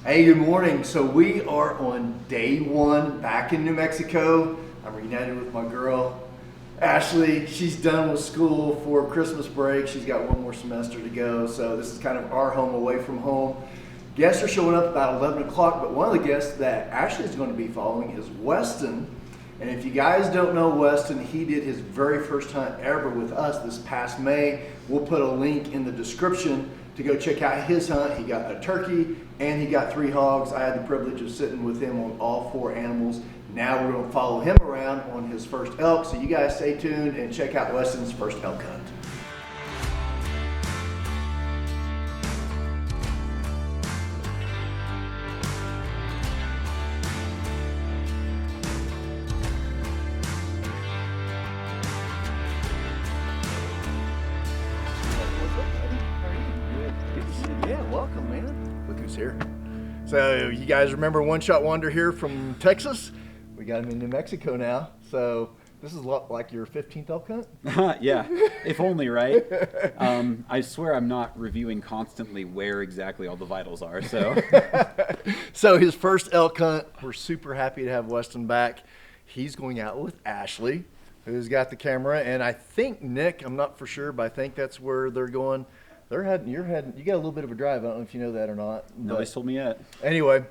Hey, good morning. So we are on day one back in New Mexico. I'm reunited with my girl, Ashley. She's done with school for Christmas break. She's got one more semester to go. So this is kind of our home away from home. Guests are showing up about 11 o'clock, but one of the guests that Ashley is going to be following is Weston. And if you guys don't know Weston, he did his very first hunt ever with us this past May. We'll put a link in the description to go check out his hunt. He got a turkey and he got 3 hogs. I had the privilege of sitting with him on all 4 animals. Now we're going to follow him around on his first elk. So you guys stay tuned and check out Weston's first elk hunt. Yeah, welcome, man. Look who's here. So you guys remember One Shot Wonder here from Texas? We got him in New Mexico now. So this is like your 15th elk hunt? Yeah, if only, right? I swear I'm not reviewing constantly where exactly all the vitals are, so. So his first elk hunt, we're super happy to have Weston back. He's going out with Ashley, who's got the camera, and I think Nick, I'm not for sure, but I think that's where they're going. You're heading, you got a little bit of a drive. I don't know if you know that or not. Nobody's told me yet. Anyway,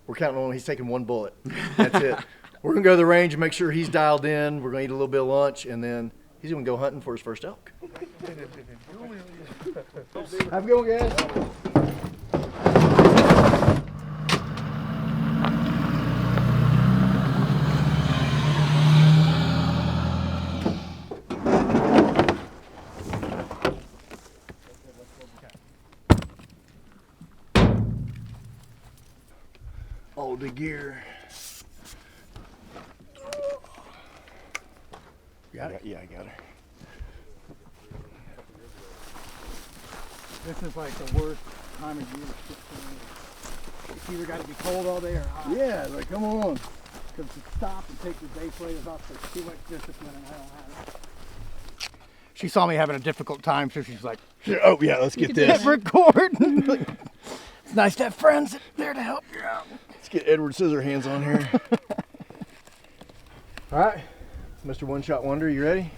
we're counting on he's taking 1 bullet. That's it. We're going to go to the range and make sure he's dialed in. We're going to eat a little bit of lunch, and then he's going to go hunting for his first elk. Have a good one, guys. All the gear. Got it? Yeah, I got her. This is like the worst time of year to get It's either got to be cold all day or hot. Yeah, like come on. Because to stop and take your base weight is off, there's too much discipline and I don't have it. She saw me having a difficult time, so she's like, Oh yeah, let's get this. record. It's nice to have friends there to help you out. Let's get Edward Scissorhands on here. All right, Mr. One Shot Wonder, you ready?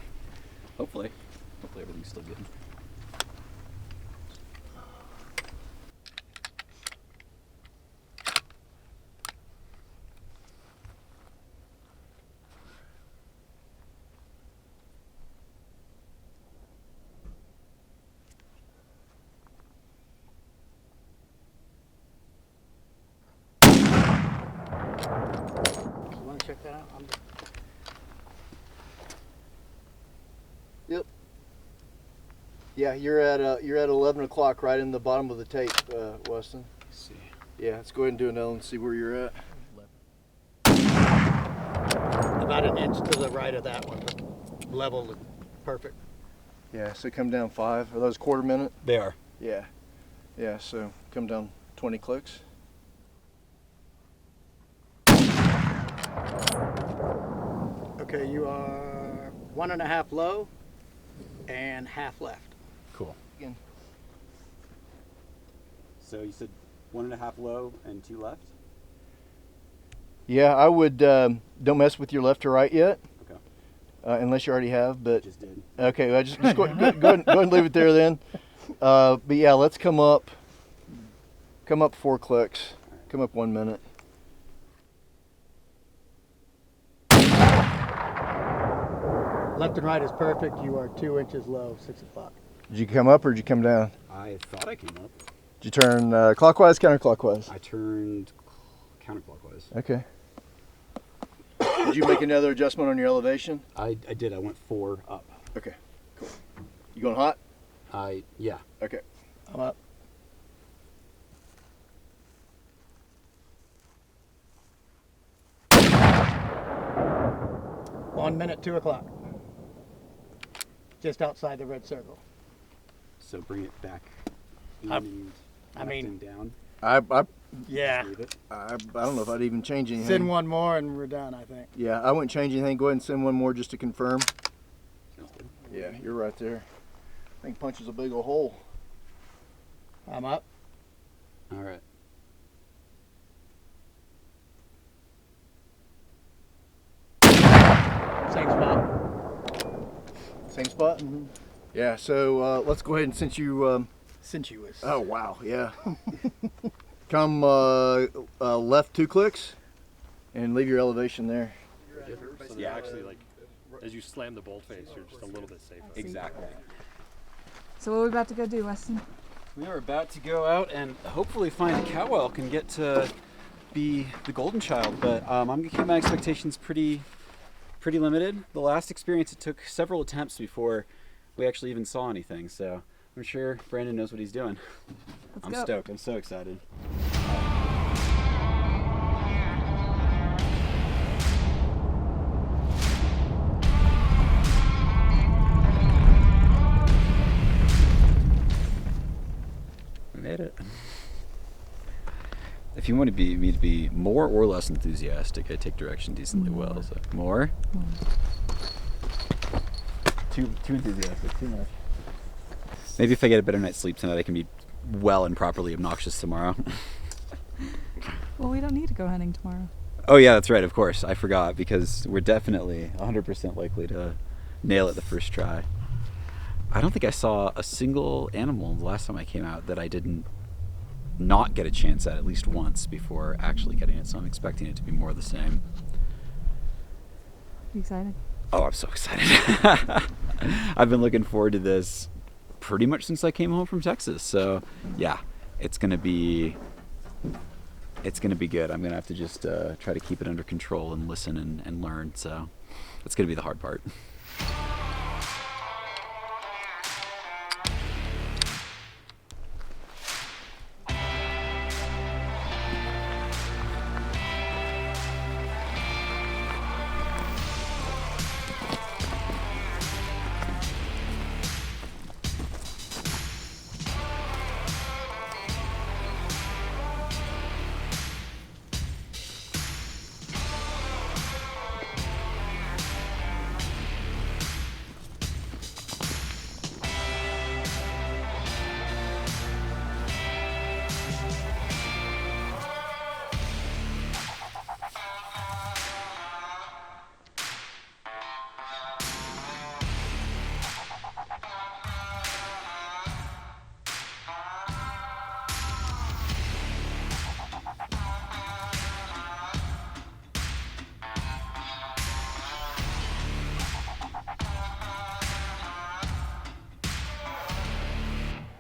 Hopefully everything's still good. You want to check that out? Yep. Yeah, you're at 11 o'clock, right in the bottom of the tape, Weston. Let's see. Yeah, let's go ahead and do another and see where you're at. About an inch to the right of that one. Level, perfect. Yeah, so come down 5. Are those quarter minute? They are. Yeah. Yeah, so come down 20 clicks. Okay, you are 1.5 low and half left. Cool. Again. So you said 1.5 low and 2 left? Yeah, I would don't mess with your left or right yet. Okay. Unless you already have, but Just did. okay, well, just go ahead and leave it there then. But yeah, let's come up 4 clicks. Come up 1 minute. Left and right is perfect. You are 2 inches low, 6 o'clock. Did you come up or did you come down? I thought I came up. Did you turn clockwise, counterclockwise? I turned counterclockwise. Okay. Did you make another adjustment on your elevation? I did. I went 4 up. Okay, cool. You going hot? Yeah. Okay. I'm up. One minute, 2 o'clock. Just outside the red circle. So bring it back in I and left mean- and down. I Yeah. Leave it. don't know if I'd even change anything. Send one more and we're done, I think. Yeah, I wouldn't change anything. Go ahead and send one more just to confirm. Sounds good. Yeah, you're right there. I think punches a big old hole. I'm up. All right. Same spot? Yeah, so let's go ahead and Sensuous. oh, wow, yeah. Come left 2 clicks and leave your elevation there. So yeah, actually, like, as you slam the bolt face, you're just a little bit safer. Exactly. So what are we about to go do, Weston? We are about to go out and hopefully find a cow elk and get to be the golden child, but I'm gonna keep my expectations pretty limited. The last experience, it took several attempts before we actually even saw anything, so I'm sure Brandon knows what he's doing. Let's I'm go. stoked. I'm so excited. We made it. If you want me to be more or less enthusiastic, I take direction decently well. So more. Too enthusiastic. Too much. Maybe if I get a better night's sleep tonight, I can be well and properly obnoxious tomorrow. Well, we don't need to go hunting tomorrow. Oh yeah, that's right. Of course, I forgot because we're definitely 100% likely to nail it the first try. I don't think I saw a single animal the last time I came out that I didn't not get a chance at least once before actually getting it. So I'm expecting it to be more of the same. You excited? Oh, I'm so excited. I've been looking forward to this pretty much since I came home from Texas. So yeah, it's gonna be good. I'm gonna have to just try to keep it under control and listen and learn. So that's gonna be the hard part.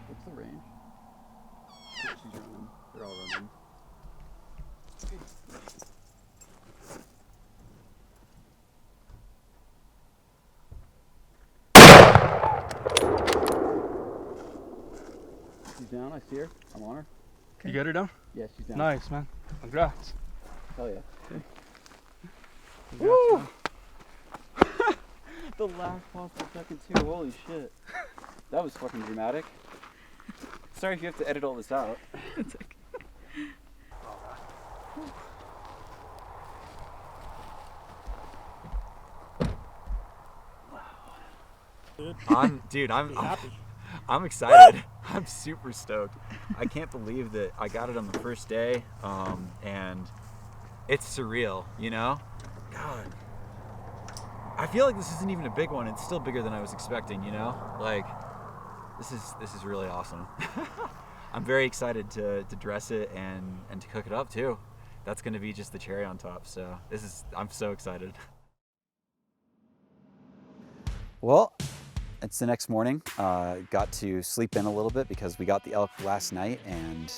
What's the range? She's running. They're all running. She's down. I see her. I'm on her. You got her down? Yeah, she's down. Nice, man. Congrats. Hell yeah. Woo! The last possible second too. Holy shit. That was fucking dramatic. Sorry if you have to edit all this out. It's okay. I'm excited. I'm super stoked. I can't believe that I got it on the first day, and it's surreal, you know? God. I feel like this isn't even a big one. It's still bigger than I was expecting, you know? Like, this is really awesome. I'm very excited to dress it and to cook it up too. That's gonna be just the cherry on top, so I'm so excited. Well, it's the next morning. Got to sleep in a little bit because we got the elk last night and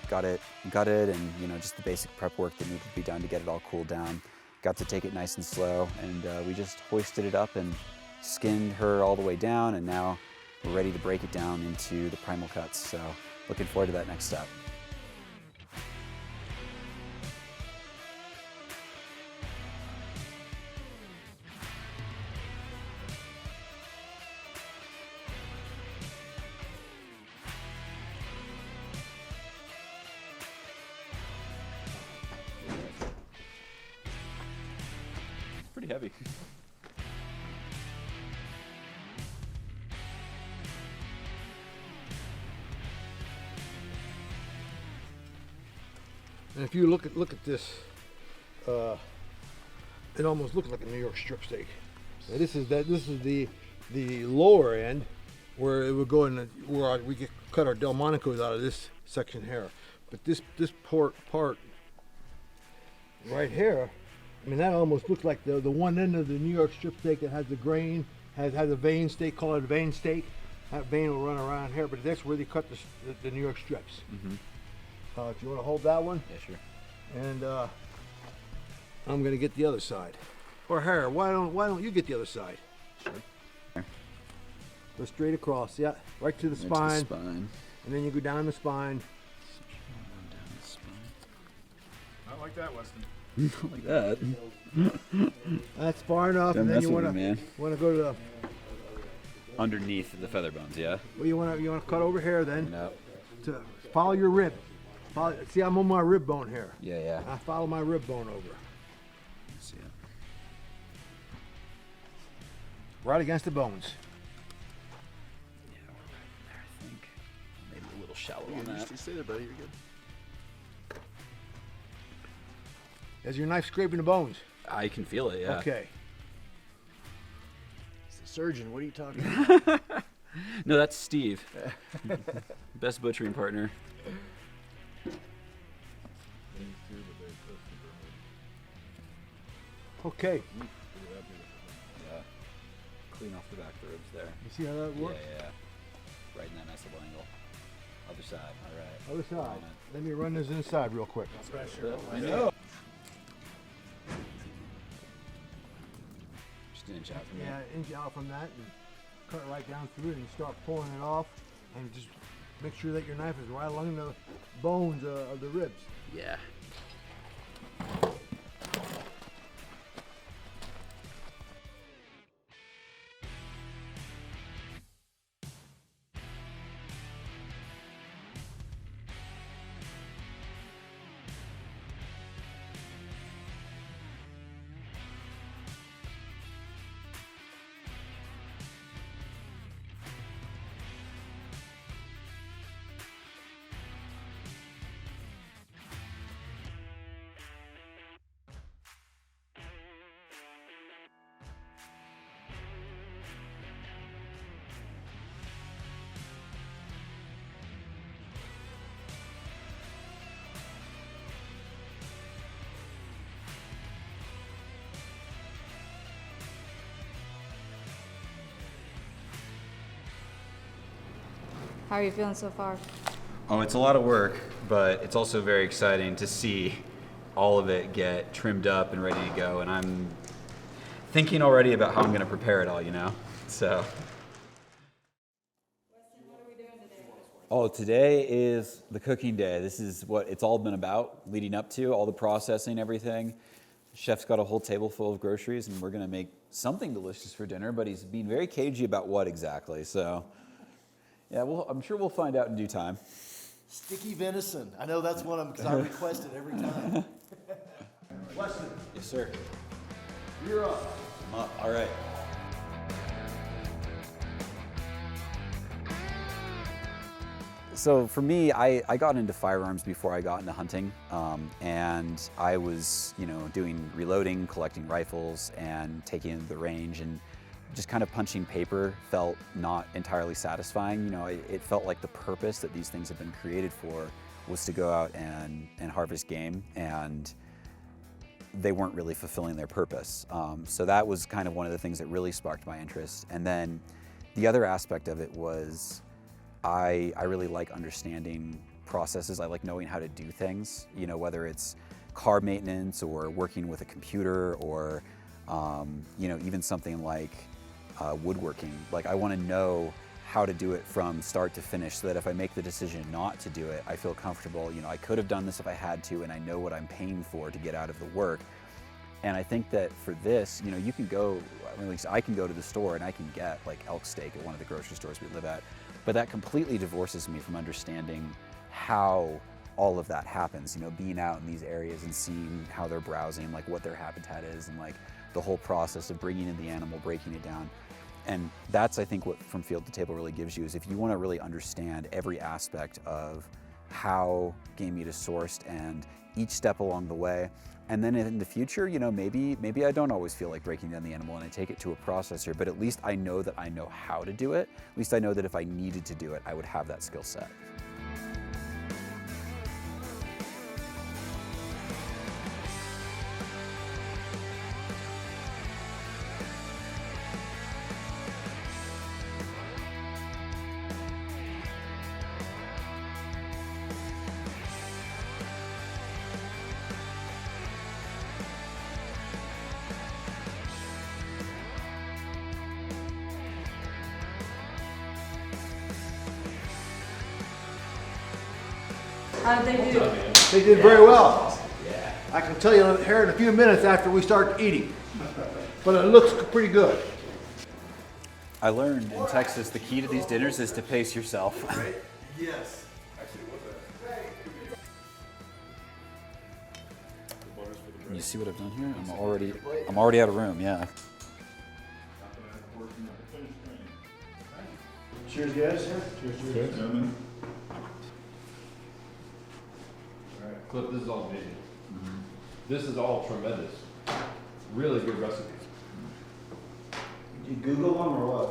got it gutted and, you know, just the basic prep work that needed to be done to get it all cooled down. Got to take it nice and slow, and we just hoisted it up and skinned her all the way down, and now we're ready to break it down into the primal cuts. So looking forward to that next step. Pretty heavy. And if you look at this, it almost looks like a New York strip steak. Now this is the the lower end, where it would go in, where we could cut our Delmonicos out of this section here. But this part right here, I mean, that almost looks like the one end of the New York strip steak that has the grain, has a vein steak, call it a vein steak. That vein will run around here, but that's where they cut the New York strips. If you want to hold that one. Yeah, sure. And I'm gonna get the other side. Or Harry, why don't you get the other side? Sure. Go straight across, yeah, right to the spine. And then you go down the spine. Not like that, Weston. Not like that. That's far enough. Don't And then mess you with wanna me, man. go to the, Underneath the feather bones, yeah? well, you wanna cut over here then. No. To follow your rib. See, I'm on my rib bone here. Yeah, yeah. I follow my rib bone over. See it. Right against the bones. Yeah, we're right there, I think. Maybe a little shallow on that. Stay there, buddy. You're good. Is your knife scraping the bones? I can feel it, yeah. Okay. He's a surgeon. What are you talking about? No, that's Steve. Best butchering partner. Okay. Yeah. Clean off the back of the ribs there. You see how that Yeah, works? yeah. Right in that nice little angle. Other side, all right. Other side. Let me run this inside real quick. I know. Just an inch out from Yeah, there. inch out from that and cut right down through it and start pulling it off. And just make sure that your knife is right along the bones of the ribs. Yeah. How are you feeling so far? Oh, it's a lot of work, but it's also very exciting to see all of it get trimmed up and ready to go. And I'm thinking already about how I'm going to prepare it all, you know? So. Weston, what are we doing today? Oh, today is the cooking day. This is what it's all been about leading up to, all the processing, everything. Chef's got a whole table full of groceries, and we're going to make something delicious for dinner, but he's being very cagey about what exactly. So, yeah, I'm sure we'll find out in due time. Sticky venison. I know that's one of them because I request it every time. Weston, Yes, sir. you're up. I'm up. All right. So for me, I got into firearms before I got into hunting, and I was, doing reloading, collecting rifles, and taking it to the range, and just kind of punching paper felt not entirely satisfying. It felt like the purpose that these things have been created for was to go out and harvest game, and they weren't really fulfilling their purpose. So that was kind of one of the things that really sparked my interest. And then the other aspect of it was I really like understanding processes. I like knowing how to do things, whether it's car maintenance or working with a computer or, even something like woodworking. Like I want to know how to do it from start to finish so that if I make the decision not to do it, I feel comfortable. I could have done this if I had to, and I know what I'm paying for to get out of the work. And I think that for this, you can go, at least I can go to the store and I can get like elk steak at one of the grocery stores we live at. But that completely divorces me from understanding how all of that happens, being out in these areas and seeing how they're browsing, like what their habitat is, and like the whole process of bringing in the animal, breaking it down. And that's, I think, what From Field to Table really gives you, is if you want to really understand every aspect of how game meat is sourced and each step along the way. And then in the future, you know, maybe I don't always feel like breaking down the animal and I take it to a processor, but at least I know that I know how to do it. At least I know that if I needed to do it, I would have that skill set. How did they do? They did very well. I can tell you here in a few minutes after we start eating. But it looks pretty good. I learned in Texas the key to these dinners is to pace yourself. Yes. You see what I've done here? I'm already out of room, yeah. Cheers, guys. Cheers. Cliff, this is all amazing. This is all tremendous. Really good recipes. You Google them or what?